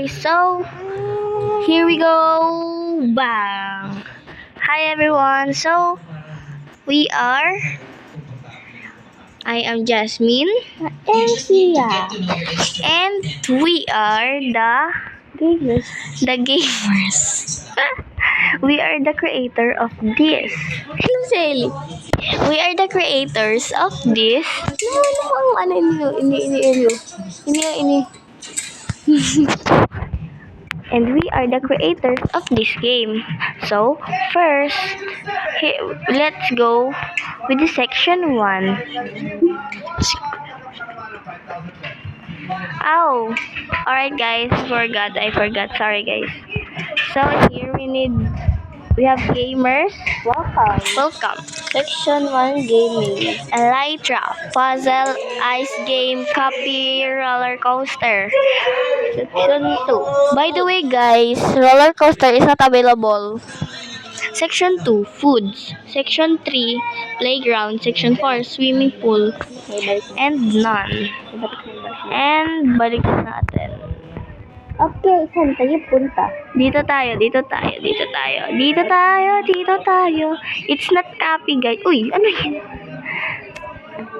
guys, so here we go. Bang! Hi everyone. So I am Jasmine and Sia, and we are the gamers. We are the creator of this. Hello, Sally. We are the creators of this. And we are the creators of this game. So, first, let's go with the section 1. Oh, alright guys, I forgot, sorry guys. So, here we have gamers. Welcome. Section 1 Gaming. Elytra, puzzle, ice game, copy, roller coaster. Section 2 By the way guys, roller coaster is not available. Section 2, foods. Section 3, playground. Section 4, swimming pool. And none. And balik natin. Okay, saan tayo punta? Dito tayo. It's not copy guys. Uy, ano yan?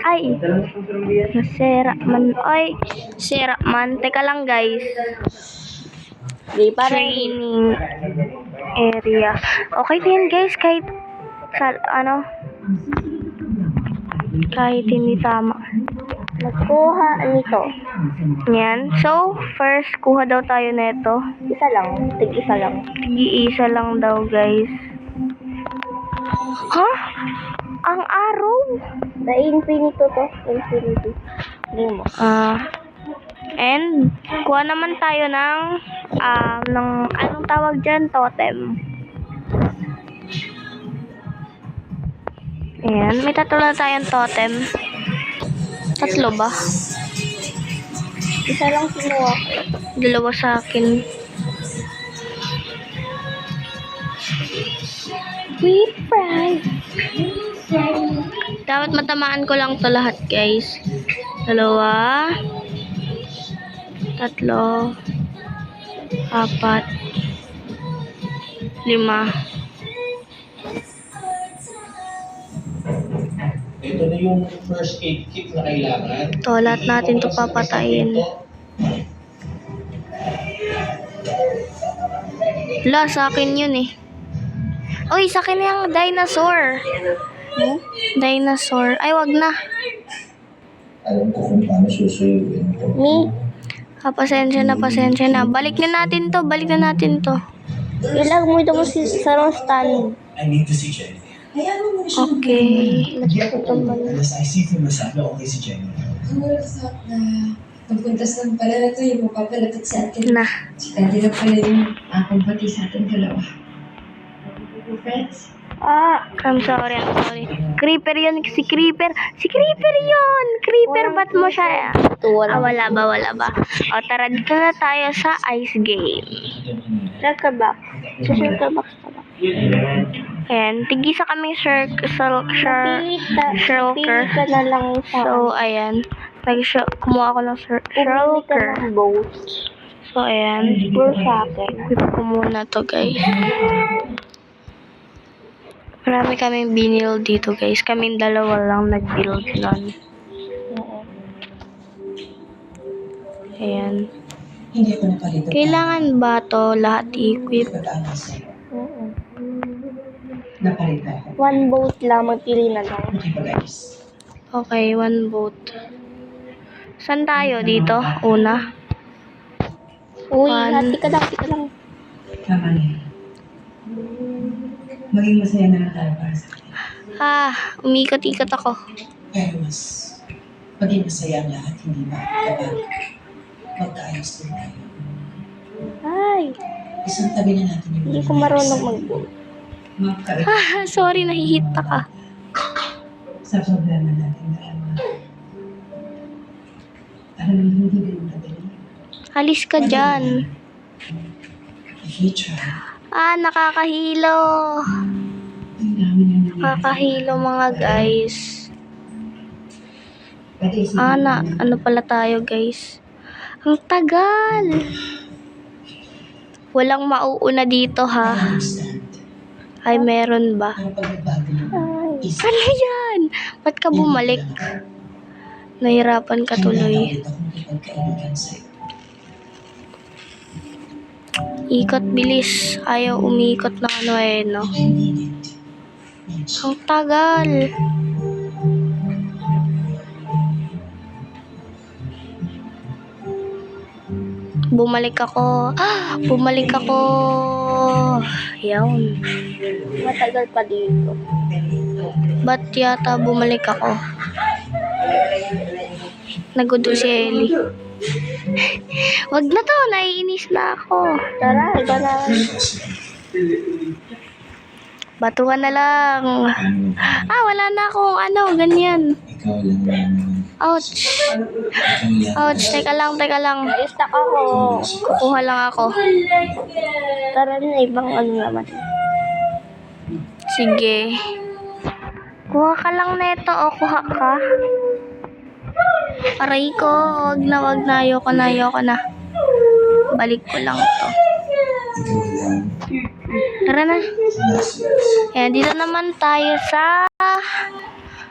Ay, nasira man. Ay, sira man. Teka lang guys. Training area. Okay din guys, kahit hindi tama. Magkuha nito. Yan. So, first, kuha daw tayo nito. Isa lang. Tig-isa lang. Tig-isa lang daw, guys. Ha? Ang araw? The infinito to. Infinity. Hindi mo. And, kuha naman tayo ng anong tawag dyan? Totem. Ayan. May tatlo na tayong totem. Tatlo ba? Isa lang kinuha ko. Dalawa sa akin. Dapat matamaan ko lang to lahat, guys. 2, 3, 4, 5. Ito na yung first aid kit na kailangan. To, lahat natin to papatayin. Wala, sa akin yun eh. Uy, sa akin yung dinosaur. Dinosaur. Ay, wag na. Alam ko kung paano susuyuin ko. Pasensya na. Balik na natin to. Ilag mo ito mo sa stand. I need to see Jenny. Okay. Unless I see for myself na okay si Jenny. Who would have thought na pagpuntas ng pala na ito yung mapapalapit sa atin. Na. Si Daddy na pala yung akong pati sa ating dalawa. Friends? I'm sorry. Creeper yun. Si Creeper yun. Creeper, ba't mo siya? Wala ba? O, tara, dito na tayo sa ice game. Circle box. Sa circle box pa ba? Ayan, tigisa kaming shulker. Pili ka na lang sa So, ayan. Kumuha ako ng shulker. boat. So, ayan. Puro sa akin. Equip ko muna to, guys. Marami kaming binil dito, guys. Kaming dalawa lang nag-build nun. Ayan. Hindi ako napalito. Kailangan ba to lahat i-equip? Napalito ako. One boat lang. Magpili na lang. Okay pa guys. Okay, one boat. Saan tayo? Dito? Una? Uy, One. hati ka lang. Tama na yun. Maging masaya na lang tayo para sa akin. Umikot-ikot ako. Pero mas maging masaya ang lahat, hindi ba? Kapag magkaayos din tayo. Ay, Isang tabi na natin yung hindi ko marunong mag-boat. Sorry, nahihita ka. Sa problema natin dahil alam mo, hindi ganun kadali. Halis ka dyan. If you try, Nakakahilo. ang dami na nangyayari. Nakakahilo mga guys. Pwede isipin mo Ano pala tayo guys? Ang tagal. Walang mauuna dito I ha. understand. Ay, meron ba? Ang pagbabago mo. Ano yan? Ba't ka bumalik? Nahirapan ka Handa na tuloy. ulit akong ipagkaibigan sa'yo. Ikot bilis. Ayaw umiikot ng ano eh, no? I mean it. Minchi. Ang tagal. Bumalik ako. Bumalik ako. Yawn. Matagal pa dito. Ba't yata bumalik ako? Nagudo si Ellie. Wag na to, naiinis na ako. Tara, iba na. Batuhan na lang. Wala na akong ano, ganyan. Ikaw lang naman. Ouch. Ikaw lang. Ouch, teka lang. Na-stuck ako. Kukuha lang ako. Tara na, ibang ano naman. Sige. Kuha ka lang neto o kuha ka. Aray ko, wag na, ayoko na. Balik ko lang to. Ikaw lang. Tara na. Ayan, dito naman tayo sa...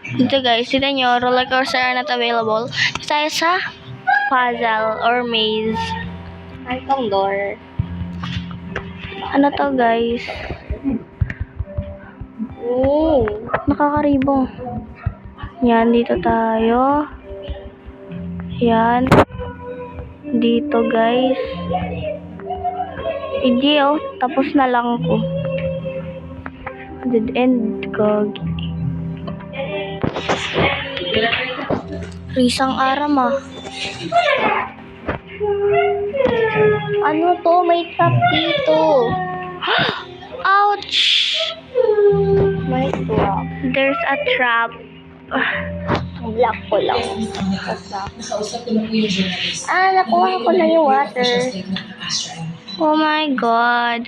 Dito guys, tignan nyo, roller coaster are not available. Dito tayo sa puzzle or maze. Ay, itong door. Ano to guys? Nakakaribong. Yan, dito tayo. Yan. Dito guys. Hindi tapos na lang ko. Dead end ko. Risang aram Ano to? May trap dito. Ouch! May trap. There's a trap. Block ko lang. Nakausap ko na po yung journalist. Nakuha ko na yung water. First statement ng Astra. Oh my God.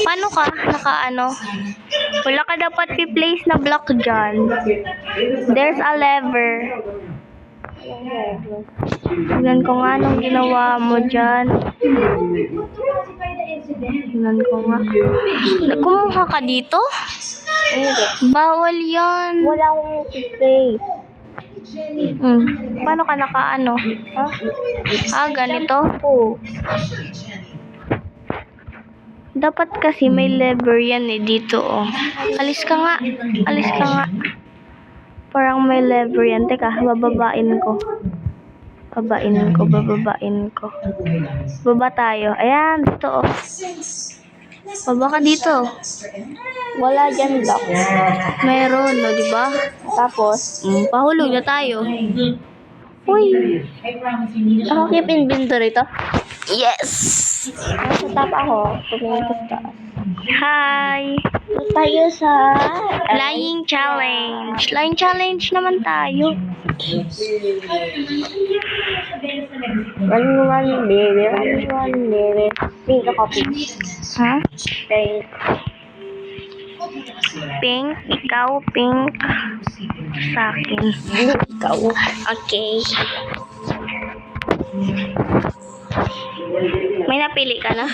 Paano ka? Nakaano? Wala ka dapat i-place na block dyan. There's a lever. Tignan ko nga anong ginawa mo dyan. Tignan ko nga. Kumuha ka dito? Hindi. Bawal yan. Wala akong space. Paano ka nakaano? Ganito? Oo. Dapat kasi may lever yan dito Alis ka nga. Parang may lever yan. Teka, bababain ko. Bababain ko. Baba tayo. Ayan, dito Baba ka dito. Wala dyan block. Meron, di ba? Tapos, Pahulog na tayo. Uy. ako keep inventory to. Yes. Nasa top ako. Tumingin ko sa taas. Hi. Tayo sa... Flying challenge. Flying challenge naman tayo. One baby. Pink ako, pink. Ha? Pink. Pink. Ikaw, pink. Sa akin. Blue, ikaw. Okay. May napili ka na?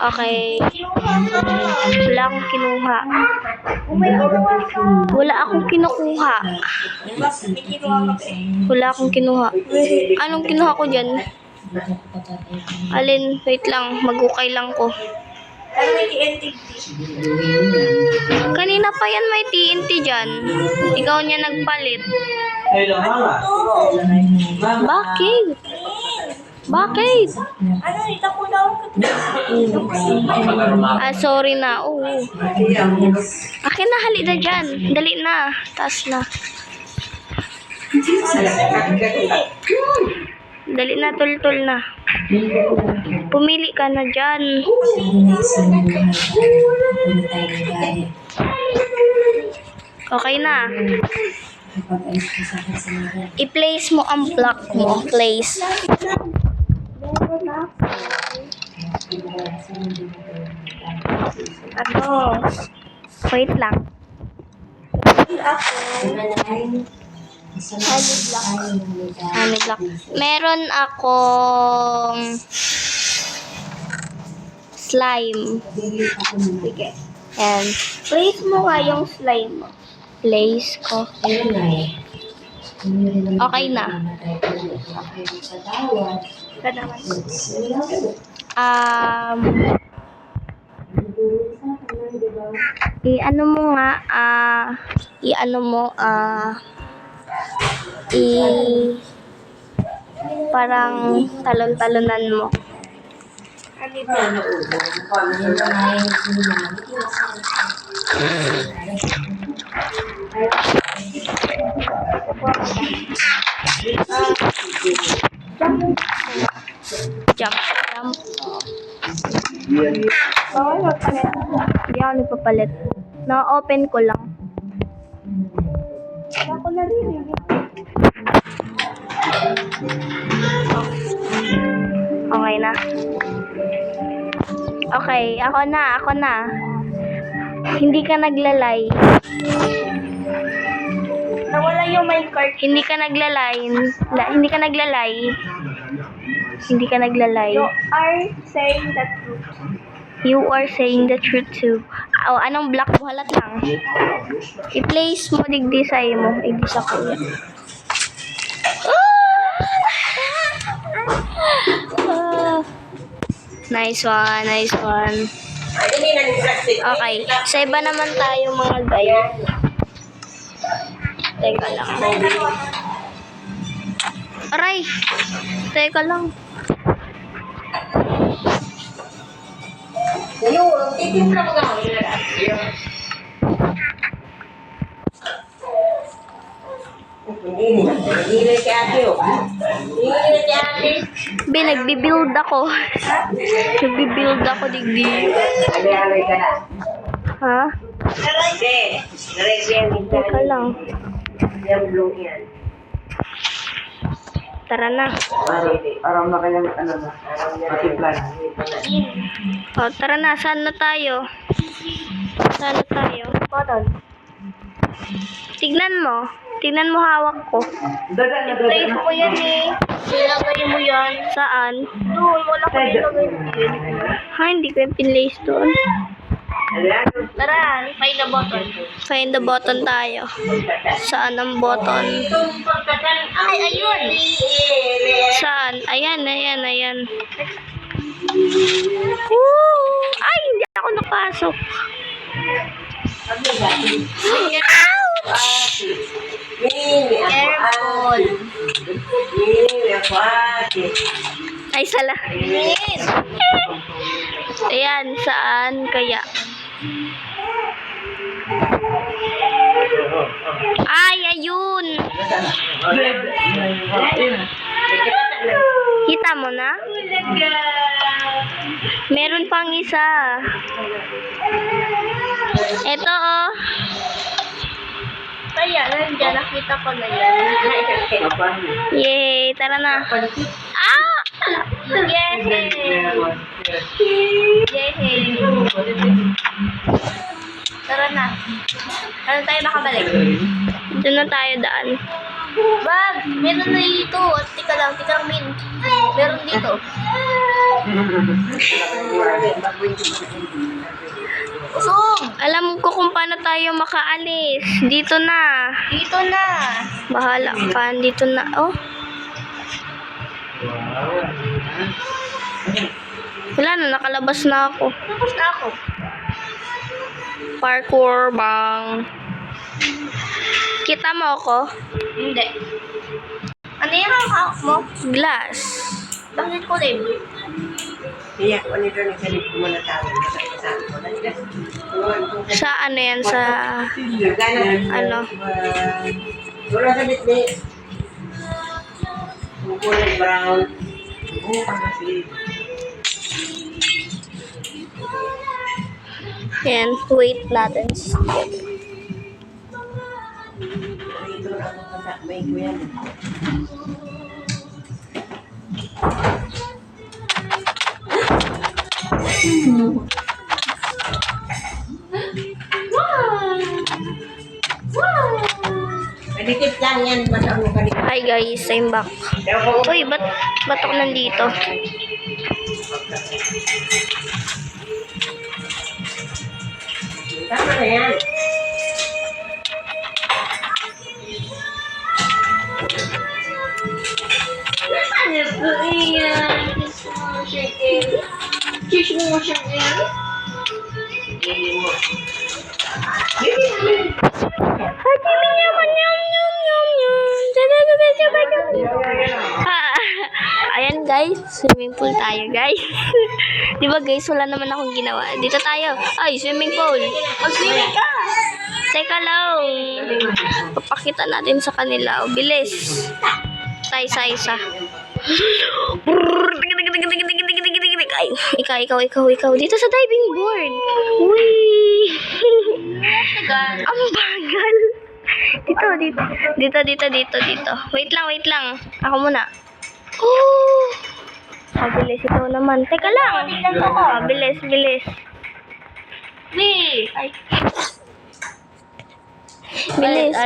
Okay. Wala akong kinuha. Anong kinuha ko dyan? Alin? Wait lang. Mag-ukay lang ko. Kanina pa yan may TNT dyan. Ikaw niya nagpalit. Bakit? Sorry na. Oo. Akin na, hali na dyan. Dali na. Taas na. Dali na, tul-tul na. Pumili ka na dyan. Okay na. I-place mo ang block mo. Place. Wait lang. Honey block. Meron akong slime. Sige. Ayan. Place mo nga yung slime mo. Place ko. Okay na. I-ano mo nga, parang talon-talonan mo. Jump. Hindi ako nagpapalit. Na-open ko lang. Okay na. Okay, ako na. Hindi ka naglalay. Nawala yung my card. Hindi ka naglalay. Hindi ka naglalay. You are saying the truth. You are saying the truth too. Oh, anong block mo? Halat lang. I-place mo digdi sa mo. Digdi sa kuya. Nice one. Okay. Sa iba naman tayo mga guys. Teka lang. Aray! Teka lang. Nagbibuild ako. Nagbibuild ako digdi. Ha? Teka lang. Tara na. O, tara na. Saan na tayo? Bottom. Tignan mo hawak ko. Place mo yan eh. Ilagay mo yan. Saan? Doon, wala ko nilagay mo yun. Ha, hindi ko yung pinlace doon. Tara, find the button. Find the button tayo. Saan ang button? Ay, ayun. Saan? Ayan. Woo! Ay, hindi ako napasok. Careful. Ay, sala. Ayan, saan kaya? Ay, ayun. Kita mo na? Meron pang isa. Ito, oh. Kaya, nandiyan. Nakita ko na yan. Yay, tara na. Ah! Yay! Tara na. Ano tayo makabalik? Doon na tayo daan. Wag! Meron na dito. Tika lang, Min. Meron dito. Usog! Alam ko kung paano tayo makaalis. Dito na. Dito na. Bahala ka. Dito na. Oh. Wala na. Nakalabas na ako. Tapos na ako. Parkour bang. Kita mo ako? Hindi. Ano yung hawak mo? Glass. Bakit kulay? Sa ano yan? Sa ano? Yan. Wait natin. Wow! Kadikit lang yan, madamo kadikit. Hi guys, I'm back. Uy, ba't ako nandito? Tama na yan. Ano po yan? Kiss mo siya yan. Ayan guys, swimming pool tayo guys. Di ba guys, wala naman akong ginawa. Dito tayo. Ay, swimming pool. Mag-swimming ka. Teka lang. Papakita natin sa kanila. O, bilis. Tayo sa isa. Ay, ikaw. Dito sa diving board. Uy. Ang bagal. Dito. Wait lang. Ako muna. Oh. Bilis ito naman. Teka lang. Bilis. Wait. Ay. Bilis.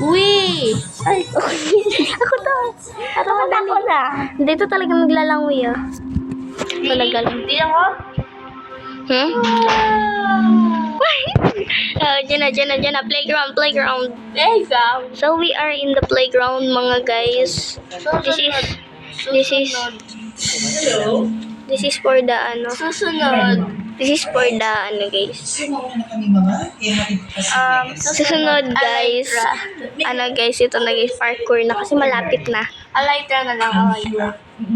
Wait. Ay, ako to. Ako na. Dito talaga naglalangoy ah. Talaga lang. Hindi ako. Hmm? Diyan na. Playground. Playground. So, we are in the playground, mga guys. This is for the ano. This is for the ano, guys. Sumauna na kami, Mama. Ihatid ko kasi. Susunod, guys. Ano, guys, ito na, guys. Parkour na kasi malapit na. Alaytra na lang.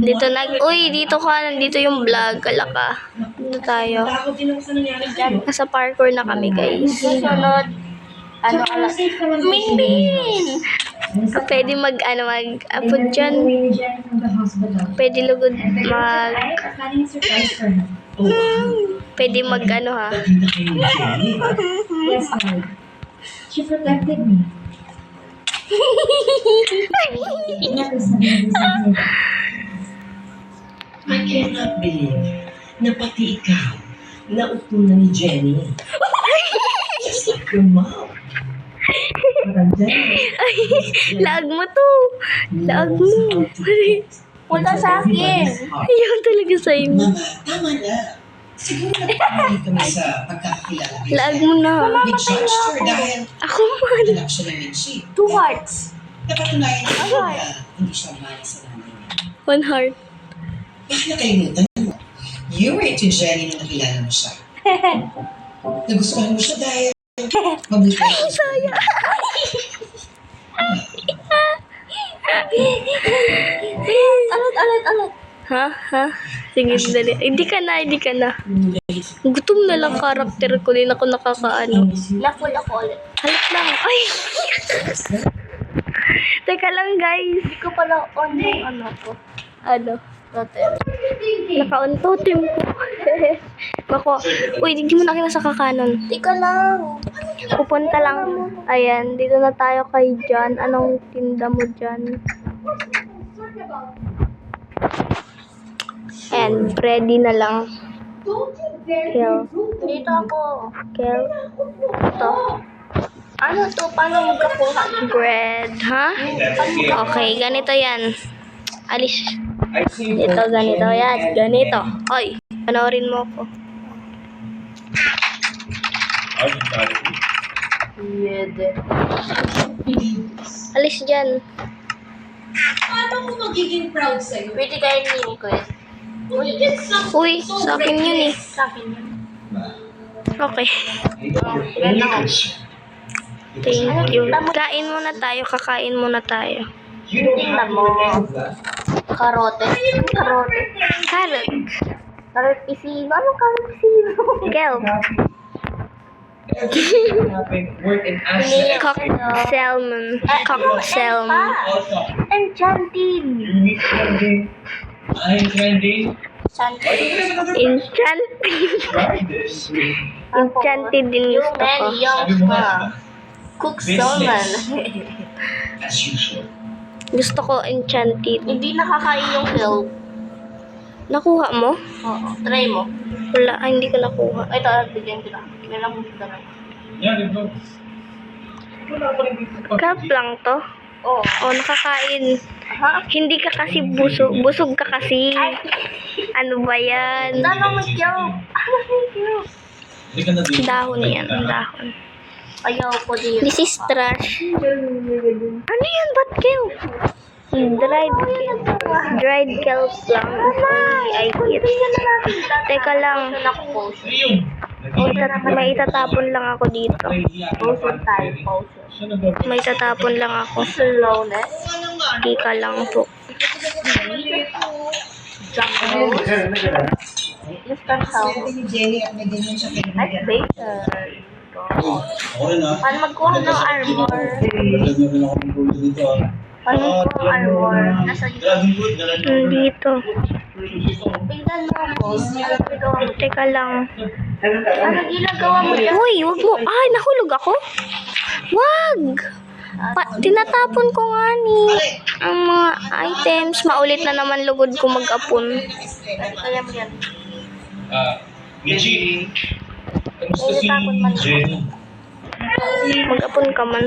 Dito ka. Nandito yung vlog. Kala ka. Dito tayo. Takot din ako sa nangyari sa'yo. Nasa parkour na kami, guys. Susunod. Min. Pwede upload dyan. Pwede lugod Pwede ha. Nagkita kayo ni Jenny. Yes, Lord. She protected me. Never sabihin sa akin. I cannot believe na pati ikaw nautunan ni Jenny. Just like your mom. Lag mo to. Lag mo. Punta sa akin. Ayaw talaga sa'yo. Mama, tama na. Siguro nagpapalay kami sa pagkakakilala kay Lag Jenny. mo na. We judged her dahil Ako man. anak siya ng Minchi. 2 hearts. Napatunayan ko na hindi siya mahal sa nanay niya. 1 heart. Bakit nakalimutan mo? You were into Jenny nung nakilala mo siya. Nagustuhan mo siya dahil mabuti ka. Saya. Alat. Ha? Sige, dali. Hindi ka na. Gutom na lang karakter ko. Din ako nakakaano. Na-full ako ulit. Halit lang. Ay! Teka lang, guys. Hindi ko pala on yung ano ko. Ano? Totem. Naka-on totem ko. Bako. Uy, hindi mo na kinasa kakanon. Tika lang. Pupunta lang. Ayan, dito na tayo kay John. Anong tinda mo dyan? And ready na lang. Kel. Dito ako. Kel. Ito. Ano to? Paano magkakuha? Bread, ha? Okay, ganito yan. Alis. Ito, ganito yan. Ganito. Hoy, panoorin mo ko. Alis dyan. Paano ko magiging proud sa'yo? Pwede kayo ni Chris. Uy, sa akin yun eh. Sa akin yun. Okay. Thank you. Kain muna tayo, kakain muna tayo. Tingnan mo. Karote. Carrot. Carrot pisino. Anong carrot pisino? Kelp. Cock salmon. Cock salmon. Enchanted. I'm trending. Enchanted. Try this. Enchanted din gusto ko. Sabi mo nga, Cook salmon. as usual. Gusto ko enchanted. Hindi nakakain yung help. Nakuha mo? Oo. Try mo. Wala, hindi ko nakuha. Ito, bigyan kita. Kailangan mo sa dalawa. Yeah, let's go. Wala pa rin dito. Club lang to. Oo. O, nakakain. Hindi ka kasi busog. Busog ka kasi. Ano ba yan? Tama mo, joke. Joke. Hindi ka na dito. Dahon yan. Dahon. Ayaw ko dito. This is trash. Ano yan? Ba't kill? Dried kelp. Dried kelp lang. I eat. Teka lang. Ayun. May itatapon lang ako dito. Potion tayo, potion. Siya na ba? May itatapon lang ako. Slowness. Ika lang po. Jungle. Instant health. Swerte ni Jenny at may ganyan siya At kaibigan. bacon. Ako rin ah. Paano magkuha ng armor? Naglag na rin ako ng gold dito ah. Paano magkuha ng armor? Nasa Dragon Fruit, nalan mo. Nandito. tingnan mo ako. Anong ginagawa mo? Teka lang. Anong ginagawa mo dyan? Uy, wag mo. Ay, nahulog ako. Wag! Tinatapon ko nga ni ang mga items. Maulit na naman lugod ko mag-apon. Kaya mo yan. Michi. Kamusta si Tapon man. Jenny? Mag-apon ka man.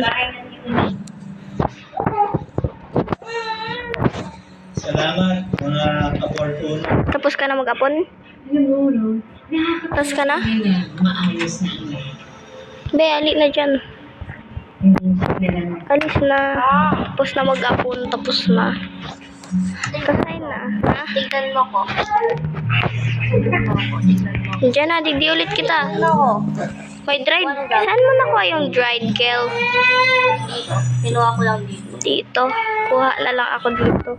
Salamat, mga kaportun. Tapos ka na mag-apon? Tapos ka na? Maayos na ano. Be, ali na dyan. Alis na. Tapos na mag-apon. Tapos na. Kasay na. Ha? Tingnan mo ko. Diyan na, di ulit kita. Ano ko? May dried. Saan mo nakuha yung dried kelp? Kinuha ko lang dito. Dito. Kuha na lang ako dito.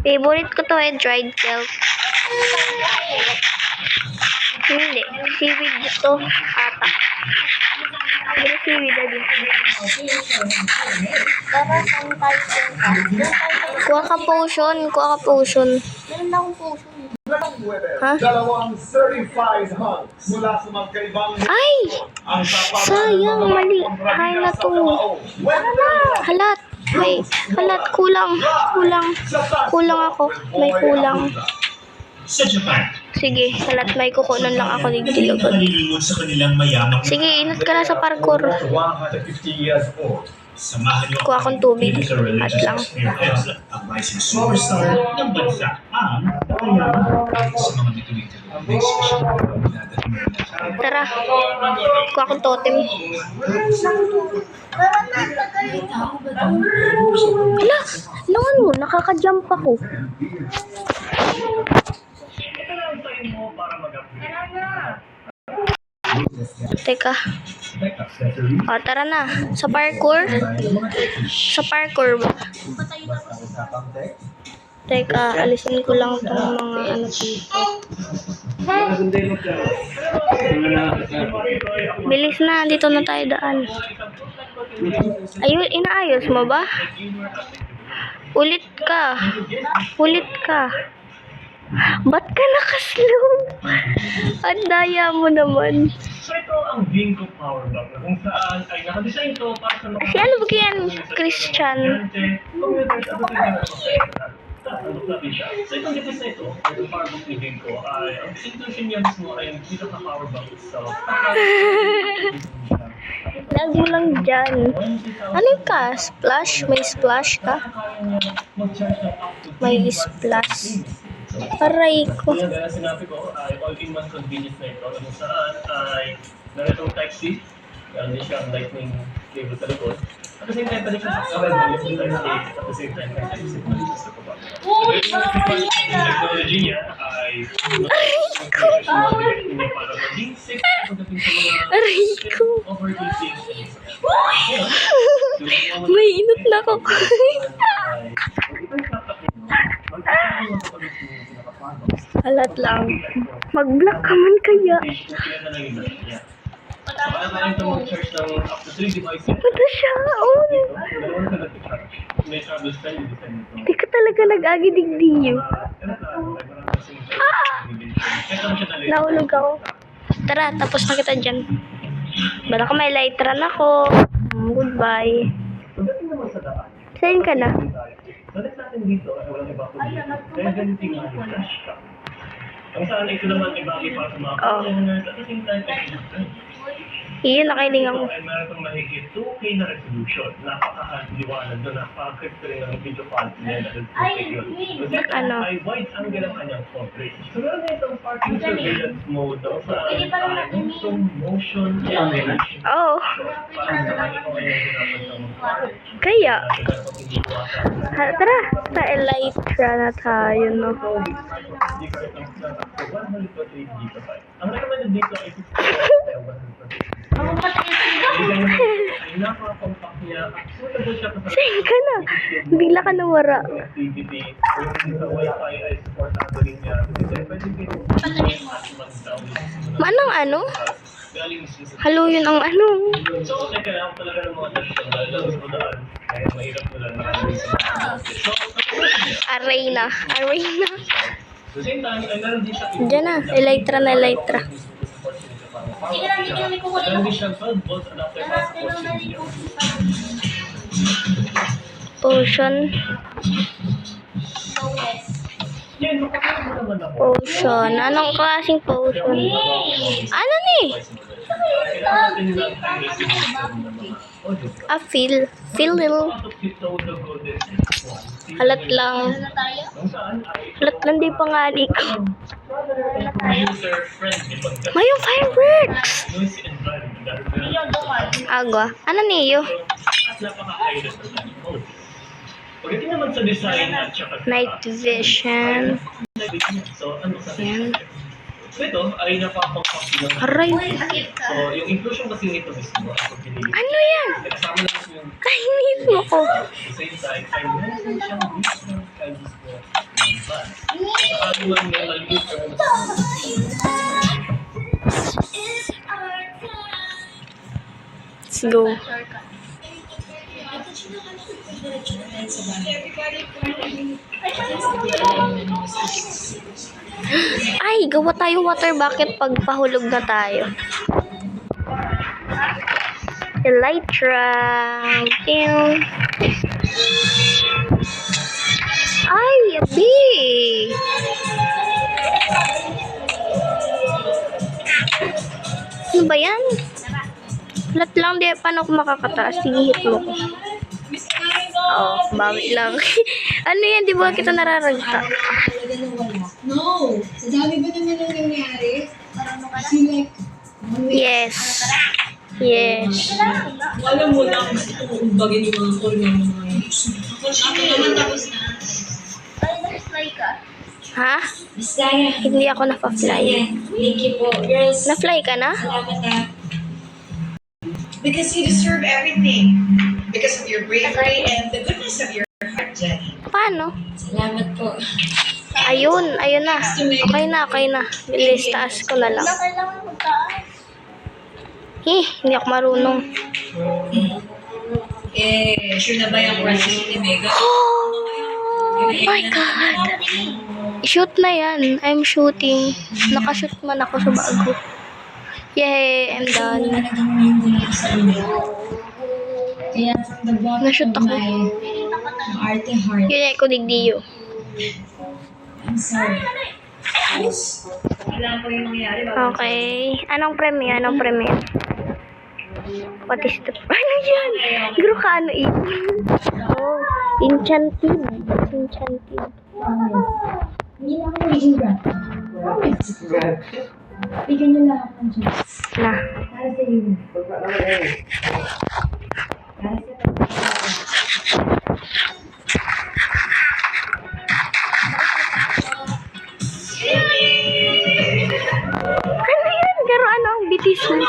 Favorite ko to dried kelp. Hindi. Seaweed dito. Ata. Pero seaweed na dito. Tara, saan tayo punta? Doon tayo. Kuha ka potion. Kuha ka potion. Meron akong potion. Ha? Dalawang certified hunts mula sa magkaibang Ay! ang sapat Sayang, mali. Hay na to. Halat. May halat. Kulang. Kulang ako. May kulang. Sa Japan, Sige, halat may kukunan lang ako dito lugod. nalilimutan sa kanilang mayamang Sige, inat ka na sa parkour. 150 years old. samahan niyo Kuha akong tubig. dito sa religious At lang. experience ang rising superstar ng bansa ang mayaman sa mga bituin may special na dinadating na Tara. Kuha akong totem. Hala, langan mo, nakaka-jump ako. Teka. O, tara na. Sa parkour. Sa parkour ba? Teka, alisin ko lang itong mga ano dito. Bilis na, dito na tayo daan. Ayun, inaayos mo ba? Ulit ka. Ulit ka. Ba't ka nakaslow? Ang daya mo naman. So ito ang Vinco Power Bank na kung saan ay nakadesign ito para sa mga Si ano ba yan, Christian? So itong device na ito, itong power bank ni Vinco, ay ang inclusion niya mismo ay ang dito na power bank itself. Lag mo lang dyan. Ano ka? Splash? May splash ka? Mag-charge ng up to May splash. Aray ko. Kaya gaya sinabi ko, ay all-in-one convenience na ito kung saan ay narito Type-C, meron din siyang lightning cable sa likod. At the same time, pwede siya sa kabel yung Type-C, at the same time, Type-C na dito sa baba. Yung technology niya ay para maging safe pagdating sa mga Aray ko. overheating. May inot na ako. Alat lang. Mag-block ka man kaya. Ito siya. Oh. Di ka talaga nag-agidigdiyo. Nahulog ako. Tara, tapos na kita dyan. Bala ka may light run ako. Goodbye. Saan ka na? Balik natin dito at walang iba kundi kaya ganito nga yung flash cam. Ang saan ito naman ay bagay para sa mga Oh. owners at the same time ay Iyon, nakiling ako. Ay meron itong mahigit 2K na resolution. Napakaliwanag doon. Napaka-crisp rin ng video quality niya. Kasi Ano? ay wide angle ang kanyang coverage. So meron na itong parking surveillance mode daw sa motion animation. Oh, Parang naman ito kaya ginagawa ng kaya. Tara, sa Elytra na tayo, no? Ang recommended dito ay 60 ay napaka-compact niya. Suitable siya sa Saan ka na? Bigla ka nawara. activity. Sa Wi-Fi ay supportado rin niya. Kasi pwede mag-download. Manang ano? Galing sa Halo yun ang ano. So, kasi kailangan talaga ng mga tradisyon dahil lang sa daan. Kaya mahirap nila nakakawin sa mga so, Arena. Arena. the same time, ay meron din siya Diyan na. Elytra na Elytra. Sige lang, hindi kami kukunin. meron din siya 12 volts adapter para sa portion niya. Potion. Yan, makakaya mo naman ako. Potion. Anong klaseng potion? Ano ni? Kailangan natin lang high resolution ng mga audio. Feel. Feel little. Out of it, the golden Halat lang. Na tayo? kung saan ay Halat lang di pangali ko. user-friendly pagka May yung fireworks. noisy environment dahil meron Yung dungan. Agwa. Ano niyo? at napaka-high resolution mode. Pagdating naman sa design at saka sa Night vision. so ano sa Yan. So ito ay napaka-compact ng Aray. so yung inclusion kasi nito mismo ay pagpili. Ano yan? Kasama lang yung Kainin mo ko. at the same time ay meron din siyang visual guidance po ng bus. Ano lang may maliit Let's go. Ay, gawa tayo water bucket pag pahulog na tayo. Elytra. Pew. Ay, yabi. Ano ba yan? Lat lang, di. Paano ako makakataas? Sige, hit mo ko. Oh, bawi lang. Ano yan? Di ba kita nararagta? Talaga na wala. No! Sa dami ba naman ang nangyari? I feel like, Yes. Yes. Alam mo lang, bagay ni mga call ng mga Ay, nag-fly ka. Ha? Bisaya. Hindi ako na-fly. Thank you po. Girls, Na-fly ka na? salamat ha. Because you deserve everything. Because of your bravery and the goodness of your heart, Jenny. Paano? Salamat po. Ayun, ayun na. Okay na, okay na. Bilis, taas ko na lang. Wala kailangan magtaas. Hindi ako marunong. sure na ba yung process ni Mega? Oh my God! Shoot na yan. I'm shooting. Nakashoot man ako sa bago. Yay! I'm done. Naging hindi ako sa inyo. Kaya from the bottom Na-shoot of ako. my arte heart, Yun ay ko digdiyo. I'm sorry. Wala po yung mangyari. Okay. Anong premium? Anong premium? What is the... Ano yan? Guro ka ano eh? Oh, enchanted. Enchanted. Hindi na ako magiging brat. Promise. Bigyan niyo lang ako ng Diyos. Na. Para sa iyo. Para sa Ano yan? Garo ano ang bitis mo?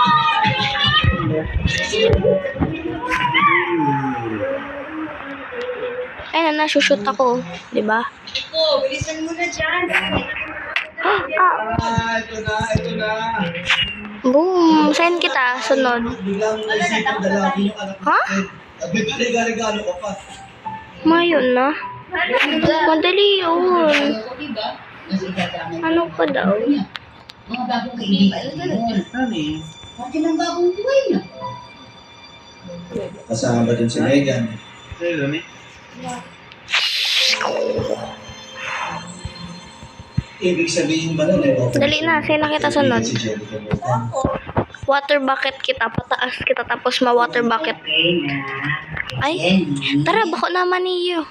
Ay, nasushoot ako. Diba? Po, bilisan mo na dyan. Ito na. Boom! Send kita. Sunod. Biglang naisipan dalawin yung anak ko. Ha? Regalo ko pa. Mayon na. Madali yun. Ano pa daw? mga bagong kaibigan yun. Pati ng bagong buhay na. Kasama ba din si Megan? Ibig sabihin ba na Dali na. Send na kita sunod. Si Jennifer Morgan? Water bucket kita, pataas kita tapos ma-water bucket. Okay na. Ay, tara, bako naman niyo.